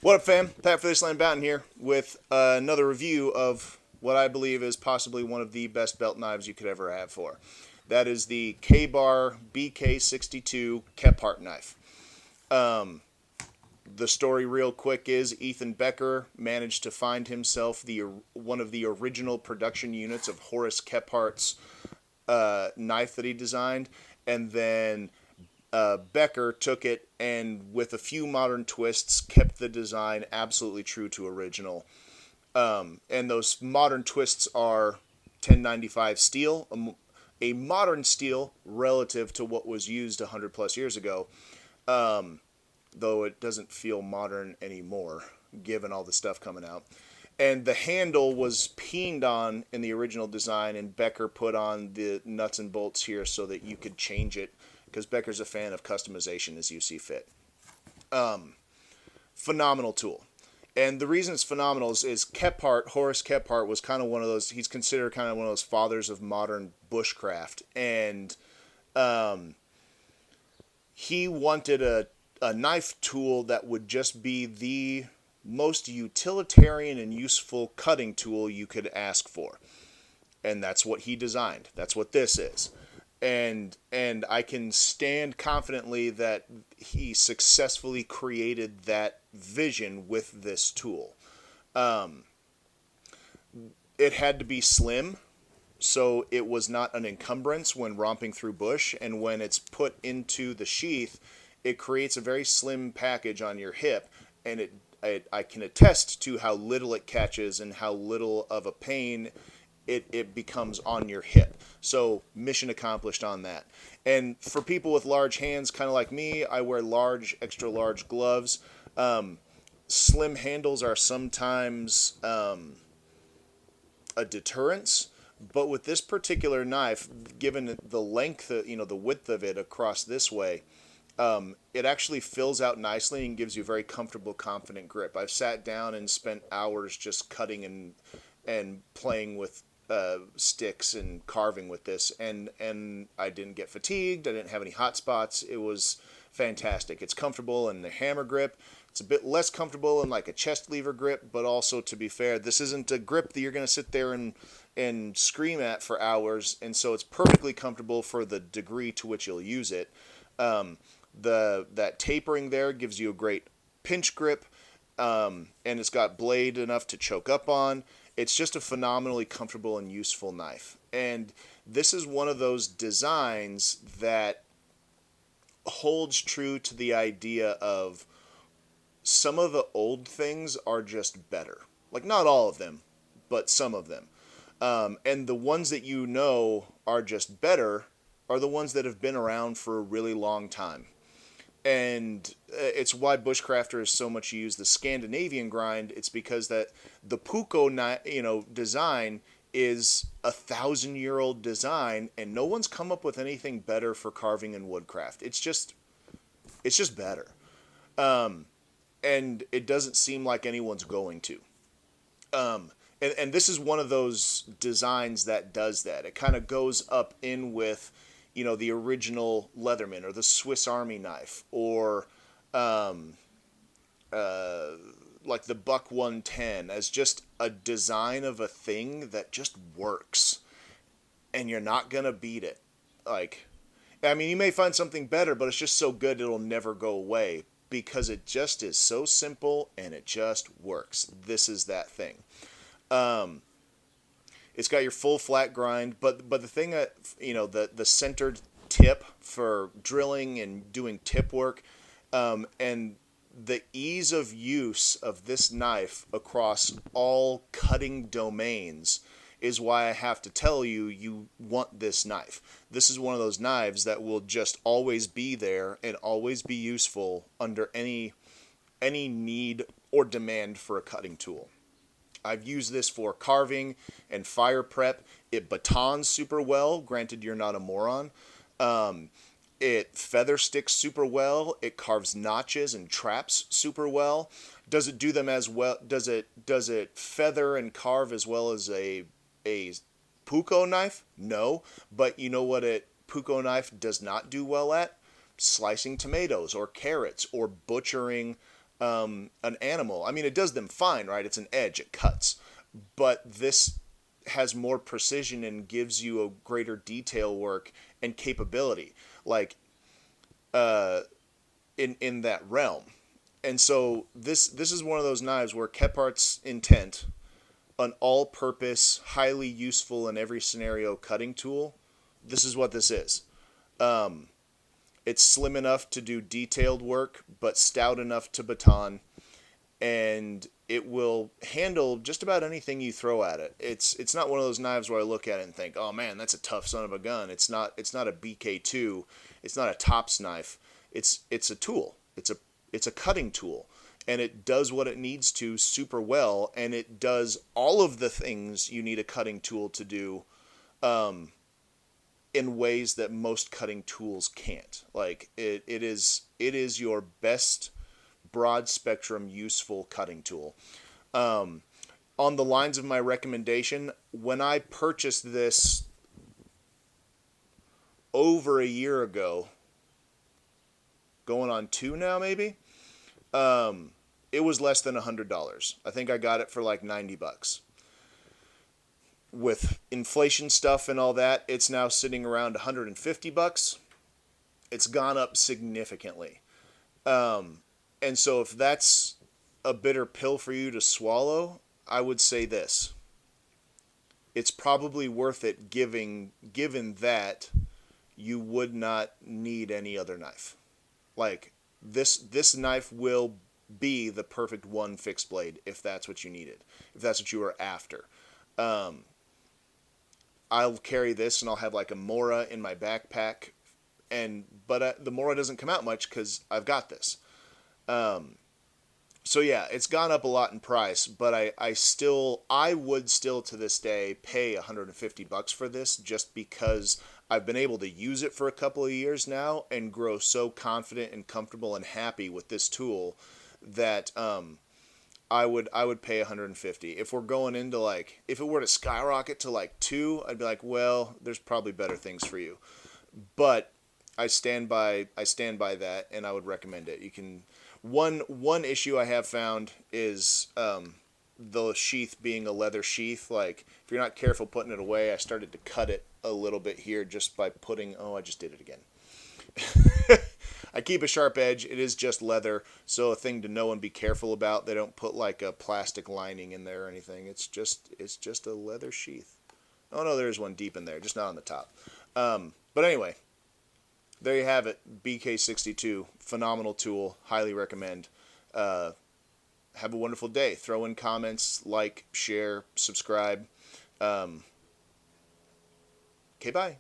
What up, fam? Pat for this Land Bountain here with another review of what I believe is possibly one of the best belt knives you could ever have for. That is the Kabar BK62 Kephart knife. The story, real quick, is Ethan Becker managed to find himself the one of the original production units of Horace Kephart's knife that he designed, and then Becker took it and, with a few modern twists, kept the design absolutely true to original. And those modern twists are 1095 steel, a modern steel relative to what was used 100 plus years ago, though it doesn't feel modern anymore given all the stuff coming out. And the handle was peened on in the original design, and Becker put on the nuts and bolts here so that you could change it because Becker's a fan of customization as you see fit. Phenomenal tool. And the reason it's phenomenal is Kephart, Horace Kephart, was kind of one of those, he's considered kind of one of those fathers of modern bushcraft. And he wanted a knife tool that would just be the most utilitarian and useful cutting tool you could ask for. And that's what he designed. That's what this is. And I can stand confidently that he successfully created that vision with this tool. It had to be slim, so it was not an encumbrance when romping through bush, and when it's put into the sheath, it creates a very slim package on your hip, and I can attest to how little it catches and how little of a pain it becomes on your hip. So mission accomplished on that. And for people with large hands, kind of like me, I wear large, extra large gloves. Slim handles are sometimes a deterrence, but with this particular knife, given the length, the width of it across this way, it actually fills out nicely and gives you a very comfortable, confident grip. I've sat down and spent hours just cutting and playing with sticks and carving with this, and I didn't get fatigued. I didn't have any hot spots. It was fantastic. It's comfortable in the hammer grip. It's a bit less comfortable in like a chest lever grip, but also, to be fair, this isn't a grip that you're going to sit there and scream at for hours, and so it's perfectly comfortable for the degree to which you'll use it. That tapering there gives you a great pinch grip, and it's got blade enough to choke up on. It's just a phenomenally comfortable and useful knife. And this is one of those designs that holds true to the idea of some of the old things are just better. Like, not all of them, but some of them. And the ones that you know are just better are the ones that have been around for a really long time. And it's why bushcrafters so much use the Scandinavian grind. It's because that the puko, design is 1,000-year-old design, and no one's come up with anything better for carving and woodcraft. It's just better, and it doesn't seem like anyone's going to. And this is one of those designs that does that. It kind of goes up in with, the original Leatherman or the Swiss Army knife, or like the Buck 110, as just a design of a thing that just works, and you're not gonna beat it. Like, I mean, you may find something better, but it's just so good it'll never go away because it just is so simple and it just works. This is that thing. It's got your full flat grind, but the thing that, the centered tip for drilling and doing tip work, and the ease of use of this knife across all cutting domains is why I have to tell you, you want this knife. This is one of those knives that will just always be there and always be useful under any need or demand for a cutting tool. I've used this for carving and fire prep. It batons super well. Granted, you're not a moron. It feather sticks super well. It carves notches and traps super well. Does it do them as well? Does it feather and carve as well as a puko knife? No. But you know what a puko knife does not do well at? Slicing tomatoes or carrots or butchering an animal. I mean, it does them fine, right? It's an edge, it cuts. But this has more precision and gives you a greater detail work and capability, like uh, in that realm. And so this is one of those knives where Kephart's intent, an all-purpose, highly useful in every scenario cutting tool. This is what this is. It's slim enough to do detailed work, but stout enough to baton, and it will handle just about anything you throw at it. It's not one of those knives where I look at it and think, oh man, that's a tough son of a gun. It's not a BK2. It's not a tops knife. It's a tool. It's a cutting tool, and it does what it needs to super well, and it does all of the things you need a cutting tool to do in ways that most cutting tools can't. Like it is your best broad spectrum useful cutting tool. On the lines of my recommendation, when I purchased this over a year ago, going on 2 now maybe, it was less than $100. I think I got it for like $90. With inflation stuff and all that, it's now sitting around $150. It's gone up significantly. And so if that's a bitter pill for you to swallow, I would say this. It's probably worth it given that you would not need any other knife. Like this knife will be the perfect one fixed blade if that's what you needed. If that's what you were after. I'll carry this and I'll have like a Mora in my backpack, but the Mora doesn't come out much because I've got this. So yeah, it's gone up a lot in price, but I would still to this day pay $150 for this just because I've been able to use it for a couple of years now and grow so confident and comfortable and happy with this tool that I would pay 150. If we're going into like, if it were to skyrocket to like 2, I'd be like, well, there's probably better things for you. But I stand by that, and I would recommend it. You can one issue I have found is the sheath being a leather sheath. Like if you're not careful putting it away, I started to cut it a little bit here just by putting. Oh, I just did it again. I keep a sharp edge. It is just leather, so a thing to know and be careful about. They don't put like a plastic lining in there or anything. It's just a leather sheath. Oh no, there is one deep in there, just not on the top. But anyway, there you have it. BK62, phenomenal tool. Highly recommend. Have a wonderful day. Throw in comments, like, share, subscribe. Okay, bye.